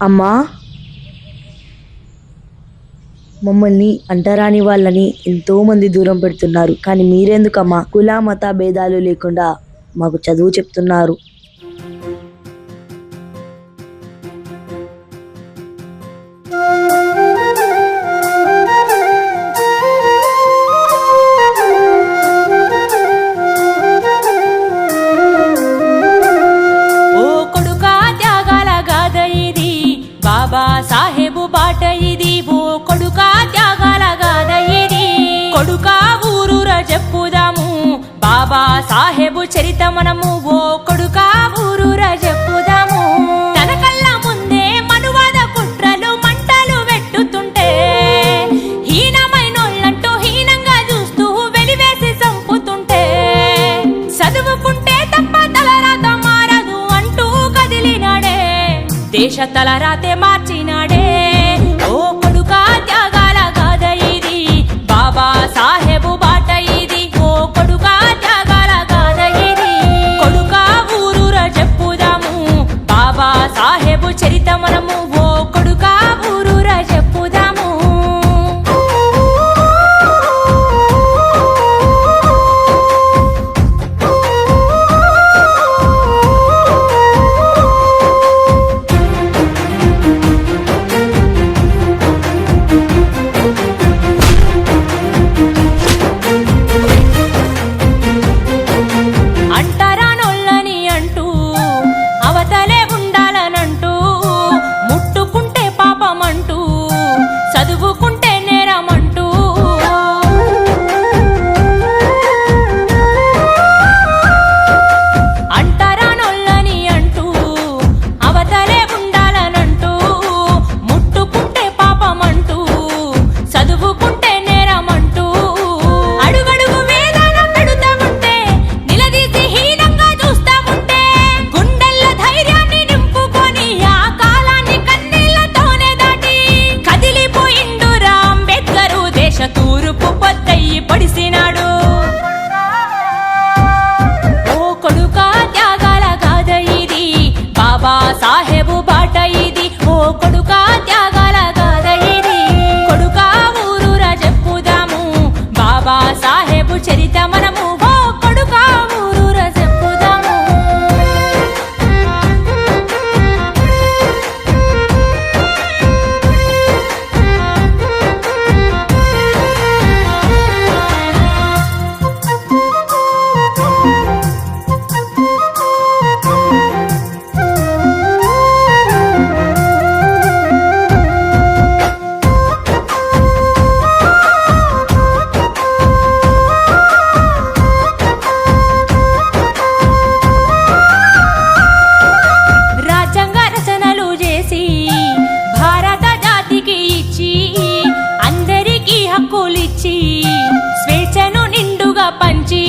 అమ్మా, మమ్మల్ని అంటరాని వాళ్ళని ఎంతో మంది దూరం పెడుతున్నారు, కానీ మీరెందుకమ్మా కుల మత భేదాలు లేకుండా మాకు చదువు చెప్తున్నారు? బాబా సాహెబు బాట ఇది, ఓ కొడుకా త్యాగాల గాథ ఇది. కొడుకా ఊరూర చెప్పుదాము బాబా సాహెబు చరిత మనము, ఓ కొడుకా ఊరూర చెప్పుదాము. తన కళ్ళ ముందే మనువాద కుట్రలు మంటలు వెట్టుతుంటే హీనమైనోళ్ళంటూ హీనంగా చూస్తూ వెలివేసి చంపుతుంటే, చదువుకుంటే తప్ప తలరాత మారదు అంటూ కదిలినాడే, దేశ తలరాతే మార్చినాడే. ఓ కొడుకా త్యాగాల గాథ ఇది, బాబా సాహెబు బాట ఇది, ఓ కొడుకా త్యాగాల గాథ ఇది. కొడుకా ఊరూర చెప్పుదాము బాబా సాహెబు చరిత మనము, ఓ కొడుకా ఊరూర చెప్పుదాము. అంటరానోళ్ళని అంటూ అవతలే ఉండాలనంటూ, ముట్టుకుంటే పాపమంటూ చదువుకుంటే నేరమంటూ, అంటరానోళ్ళని అంటూ అవతలే ఉండాలనంటూ, ముట్టుకుంటే పాపమంటూ చదువుకుంటే నేరమంటూ, అడుగడుగు వేదన పెడుతా ఉంటే నిలదీసి హీనంగా చూస్తా ఉంటే, గుండెల్ల ధైర్యాన్ని నింపుకొని ఆ కాలాన్ని కన్నీళ్లతోనే దాటి కదిలిపోయిండురా అంబేద్కరు, దేశ తూర్పు పొద్దయ్యి పడిసినాడు. ఓ కొడుకా త్యాగాల గాథ ఇది, బాబా సాహెబు బాట ఇది, ఓ కొడుకా త్యాగాల గాథ ఇది. కొడుకా ఊరూర చెప్పుదాము బాబా సాహెబు చరిత మనము, ఓ కొడుకా ఊరూర చెప్పుదాము. రాజ్యాంగ రచనలు చేసి భారత జాతికి ఇచ్చి, అందరికీ హక్కులిచ్చి స్వేచ్ఛను నిండుగా పంచి,